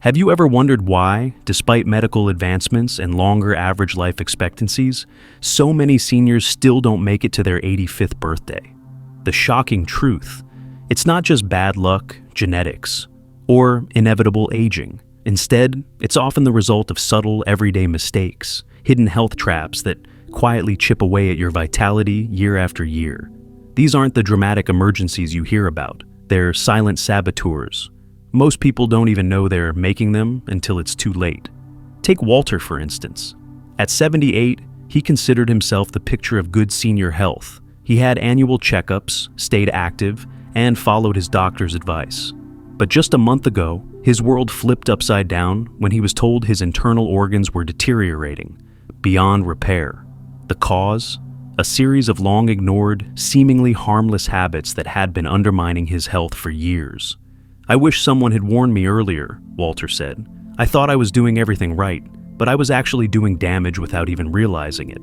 Have you ever wondered why, despite medical advancements and longer average life expectancies, so many seniors still don't make it to their 85th birthday? The shocking truth: it's not just bad luck, genetics, or inevitable aging. Instead, it's often the result of subtle, everyday mistakes, hidden health traps that quietly chip away at your vitality year after year. These aren't the dramatic emergencies you hear about. They're silent saboteurs. Most people don't even know they're making them until it's too late. Take Walter, for instance. At 78, he considered himself the picture of good senior health. He had annual checkups, stayed active, and followed his doctor's advice. But just a month ago, his world flipped upside down when he was told his internal organs were deteriorating, beyond repair. The cause? A series of long-ignored, seemingly harmless habits that had been undermining his health for years. "I wish someone had warned me earlier," Walter said. "I thought I was doing everything right, but I was actually doing damage without even realizing it."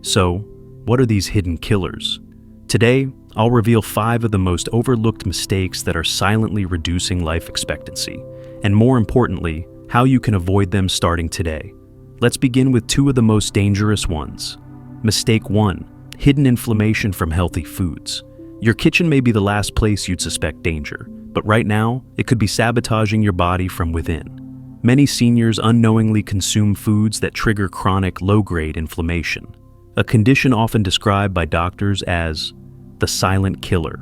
So, what are these hidden killers? Today, I'll reveal 5 of the most overlooked mistakes that are silently reducing life expectancy, and more importantly, how you can avoid them starting today. Let's begin with 2 of the most dangerous ones. Mistake 1: hidden inflammation from healthy foods. Your kitchen may be the last place you'd suspect danger, but right now, it could be sabotaging your body from within. Many seniors unknowingly consume foods that trigger chronic low-grade inflammation, a condition often described by doctors as the silent killer.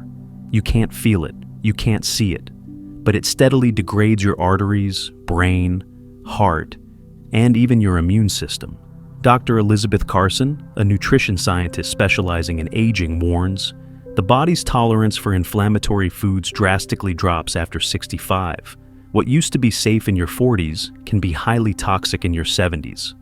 You can't feel it, you can't see it, but it steadily degrades your arteries, brain, heart, and even your immune system. Dr. Elizabeth Carson, a nutrition scientist specializing in aging, warns, the body's tolerance for inflammatory foods drastically drops after 65. What used to be safe in your 40s can be highly toxic in your 70s.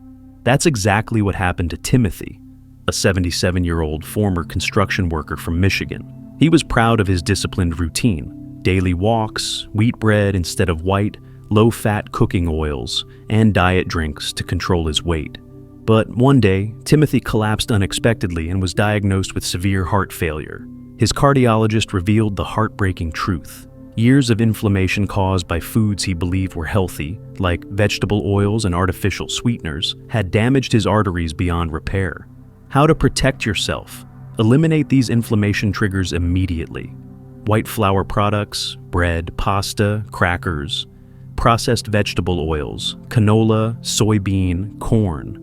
That's exactly what happened to Timothy, a 77-year-old former construction worker from Michigan. He was proud of his disciplined routine: daily walks, wheat bread instead of white, low-fat cooking oils, and diet drinks to control his weight. But one day, Timothy collapsed unexpectedly and was diagnosed with severe heart failure. His cardiologist revealed the heartbreaking truth. Years of inflammation caused by foods he believed were healthy, like vegetable oils and artificial sweeteners, had damaged his arteries beyond repair. How to protect yourself? Eliminate these inflammation triggers immediately. White flour products, bread, pasta, crackers, processed vegetable oils, canola, soybean, corn,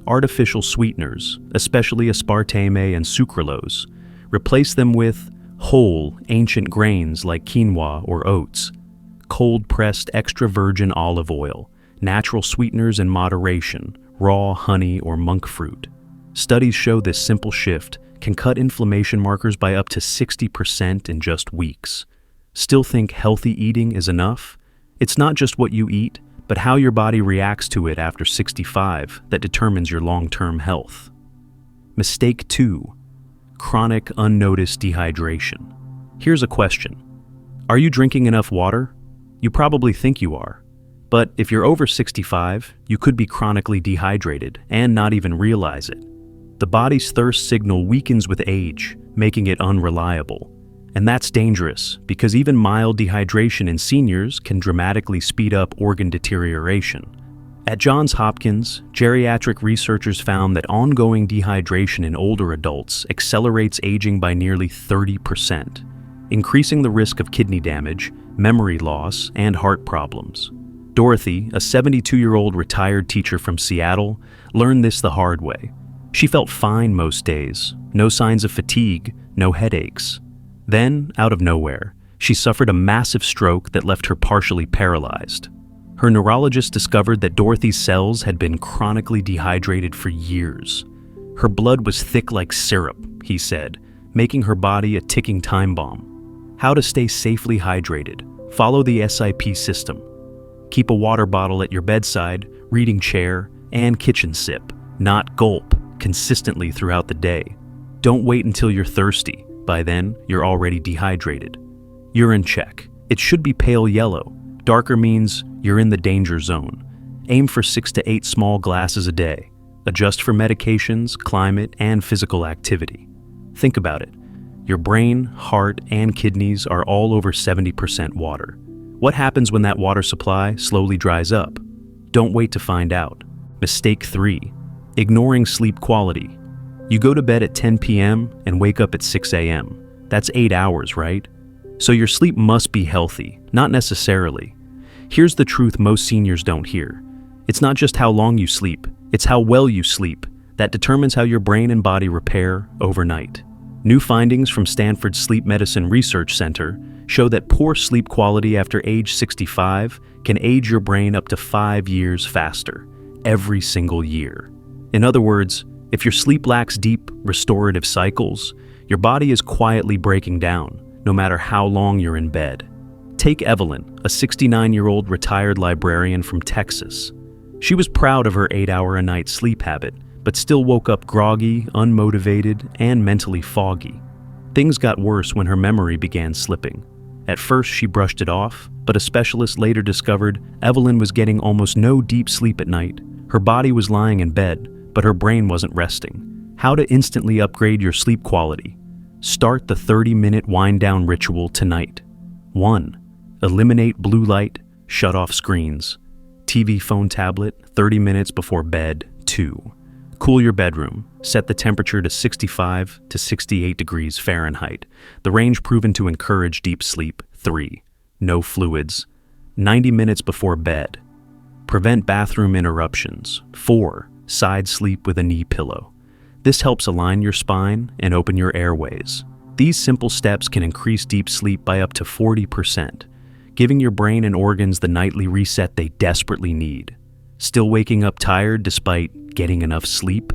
artificial sweeteners, especially aspartame and sucralose. Replace them with whole, ancient grains like quinoa or oats, cold-pressed extra virgin olive oil, natural sweeteners in moderation, raw honey or monk fruit. Studies show this simple shift can cut inflammation markers by up to 60% in just weeks. Still think healthy eating is enough? It's not just what you eat, but how your body reacts to it after 65 that determines your long-term health. Mistake 2: chronic unnoticed dehydration. Here's a question. Are you drinking enough water? You probably think you are. But if you're over 65, you could be chronically dehydrated and not even realize it. The body's thirst signal weakens with age, making it unreliable. And that's dangerous because even mild dehydration in seniors can dramatically speed up organ deterioration. At Johns Hopkins, geriatric researchers found that ongoing dehydration in older adults accelerates aging by nearly 30%, increasing the risk of kidney damage, memory loss, and heart problems. Dorothy, a 72-year-old retired teacher from Seattle, learned this the hard way. She felt fine most days, no signs of fatigue, no headaches. Then, out of nowhere, she suffered a massive stroke that left her partially paralyzed. Her neurologist discovered that Dorothy's cells had been chronically dehydrated for years. Her blood was thick like syrup, he said, making her body a ticking time bomb. How to stay safely hydrated? Follow the SIP system. Keep a water bottle at your bedside, reading chair, and kitchen sip, not gulp, consistently throughout the day. Don't wait until you're thirsty. By then, you're already dehydrated. Urine check. It should be pale yellow. Darker means you're in the danger zone. Aim for 6 to 8 small glasses a day. Adjust for medications, climate, and physical activity. Think about it. Your brain, heart, and kidneys are all over 70% water. What happens when that water supply slowly dries up? Don't wait to find out. Mistake 3. Ignoring sleep quality. You go to bed at 10 p.m. and wake up at 6 a.m. That's 8 hours, right? So your sleep must be healthy, not necessarily. Here's the truth most seniors don't hear. It's not just how long you sleep, it's how well you sleep that determines how your brain and body repair overnight. New findings from Stanford's Sleep Medicine Research Center show that poor sleep quality after age 65 can age your brain up to 5 years faster, every single year. In other words, if your sleep lacks deep, restorative cycles, your body is quietly breaking down, no matter how long you're in bed. Take Evelyn, a 69-year-old retired librarian from Texas. She was proud of her 8-hour-a-night sleep habit, but still woke up groggy, unmotivated, and mentally foggy. Things got worse when her memory began slipping. At first, she brushed it off, but a specialist later discovered Evelyn was getting almost no deep sleep at night. Her body was lying in bed, but her brain wasn't resting. How to instantly upgrade your sleep quality. Start the 30-minute wind-down ritual tonight. 1. Eliminate blue light, shut off screens. TV, phone, tablet, 30 minutes before bed. 2. Cool your bedroom. Set the temperature to 65 to 68 degrees Fahrenheit, the range proven to encourage deep sleep. 3. No fluids. 90 minutes before bed. Prevent bathroom interruptions. 4. Side sleep with a knee pillow. This helps align your spine and open your airways. These simple steps can increase deep sleep by up to 40%, giving your brain and organs the nightly reset they desperately need. Still waking up tired despite getting enough sleep?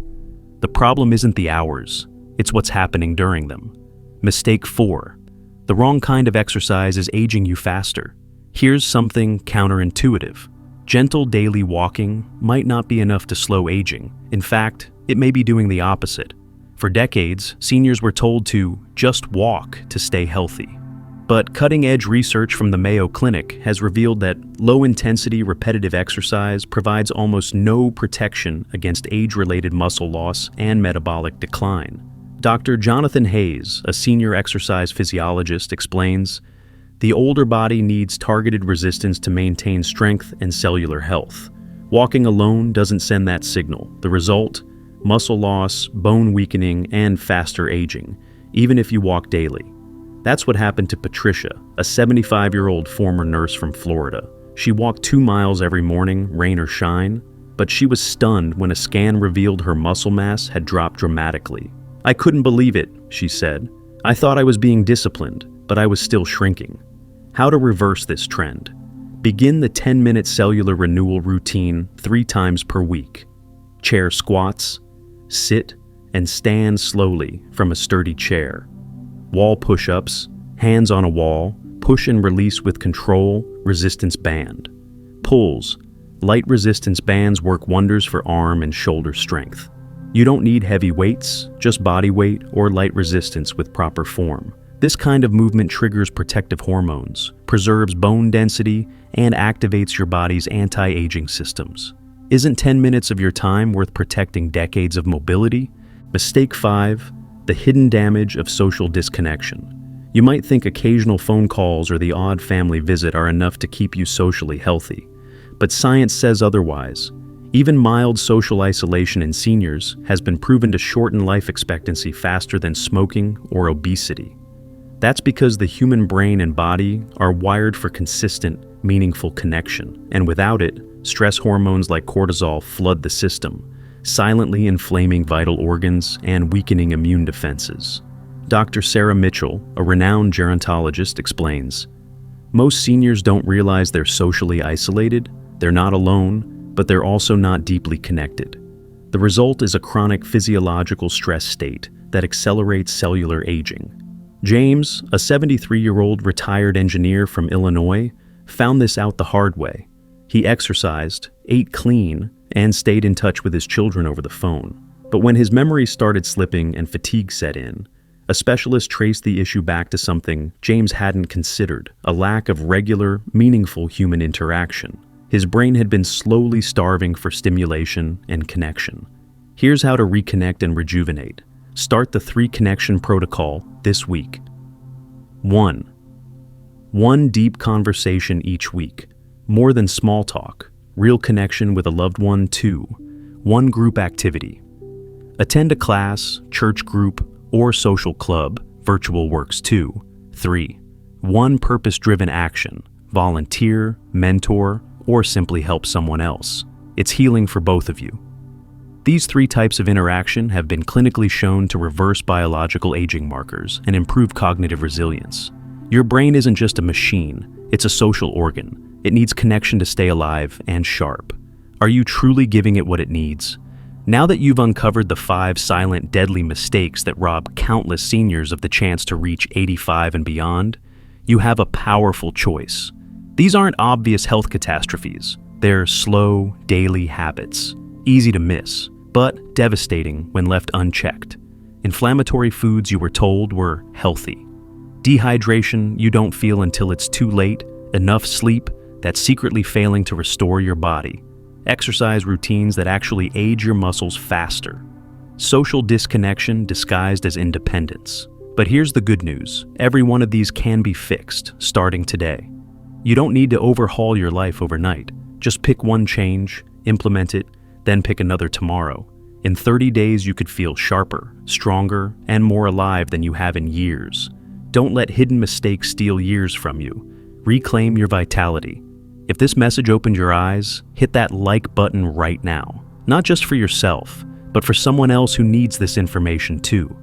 The problem isn't the hours, it's what's happening during them. Mistake 4. The wrong kind of exercise is aging you faster. Here's something counterintuitive. Gentle daily walking might not be enough to slow aging. In fact, it may be doing the opposite. For decades, seniors were told to just walk to stay healthy. But cutting-edge research from the Mayo Clinic has revealed that low-intensity repetitive exercise provides almost no protection against age-related muscle loss and metabolic decline. Dr. Jonathan Hayes, a senior exercise physiologist, explains, "The older body needs targeted resistance to maintain strength and cellular health. Walking alone doesn't send that signal. The result? Muscle loss, bone weakening, and faster aging, even if you walk daily." That's what happened to Patricia, a 75-year-old former nurse from Florida. She walked 2 miles every morning, rain or shine, but she was stunned when a scan revealed her muscle mass had dropped dramatically. "I couldn't believe it," she said. "I thought I was being disciplined, but I was still shrinking." How to reverse this trend? Begin the 10-minute cellular renewal routine 3 times per week. Chair squats. Sit and stand slowly from a sturdy chair. Wall push-ups, hands on a wall, push and release with control, resistance band. Pulls, light resistance bands work wonders for arm and shoulder strength. You don't need heavy weights, just body weight or light resistance with proper form. This kind of movement triggers protective hormones, preserves bone density, and activates your body's anti-aging systems. Isn't 10 minutes of your time worth protecting decades of mobility? Mistake 5. The hidden damage of social disconnection. You might think occasional phone calls or the odd family visit are enough to keep you socially healthy, but science says otherwise. Even mild social isolation in seniors has been proven to shorten life expectancy faster than smoking or obesity. That's because the human brain and body are wired for consistent, meaningful connection, and without it, stress hormones like cortisol flood the system, silently inflaming vital organs and weakening immune defenses. Dr. Sarah Mitchell, a renowned gerontologist, explains, "Most seniors don't realize they're socially isolated, they're not alone, but they're also not deeply connected. The result is a chronic physiological stress state that accelerates cellular aging." James, a 73-year-old retired engineer from Illinois, found this out the hard way. He exercised, ate clean, and stayed in touch with his children over the phone. But when his memory started slipping and fatigue set in, a specialist traced the issue back to something James hadn't considered, a lack of regular, meaningful human interaction. His brain had been slowly starving for stimulation and connection. Here's how to reconnect and rejuvenate. Start the 3 connection protocol this week. 1. One deep conversation each week, more than small talk, real connection with a loved one. 2. One group activity. Attend a class, church group, or social club, virtual works. 2. 3. One purpose-driven action, volunteer, mentor, or simply help someone else. It's healing for both of you. These 3 types of interaction have been clinically shown to reverse biological aging markers and improve cognitive resilience. Your brain isn't just a machine, it's a social organ. It needs connection to stay alive and sharp. Are you truly giving it what it needs? Now that you've uncovered the 5 silent, deadly mistakes that rob countless seniors of the chance to reach 85 and beyond, you have a powerful choice. These aren't obvious health catastrophes. They're slow, daily habits, easy to miss, but devastating when left unchecked. Inflammatory foods you were told were healthy. Dehydration you don't feel until it's too late. Enough sleep that's secretly failing to restore your body. Exercise routines that actually age your muscles faster. Social disconnection disguised as independence. But here's the good news. Every one of these can be fixed, starting today. You don't need to overhaul your life overnight. Just pick one change, implement it, then pick another tomorrow. In 30 days, you could feel sharper, stronger, and more alive than you have in years. Don't let hidden mistakes steal years from you. Reclaim your vitality. If this message opened your eyes, hit that like button right now. Not just for yourself, but for someone else who needs this information too.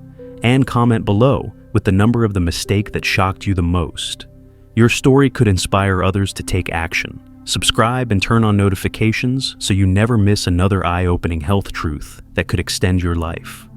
And comment below with the number of the mistake that shocked you the most. Your story could inspire others to take action. Subscribe and turn on notifications so you never miss another eye-opening health truth that could extend your life.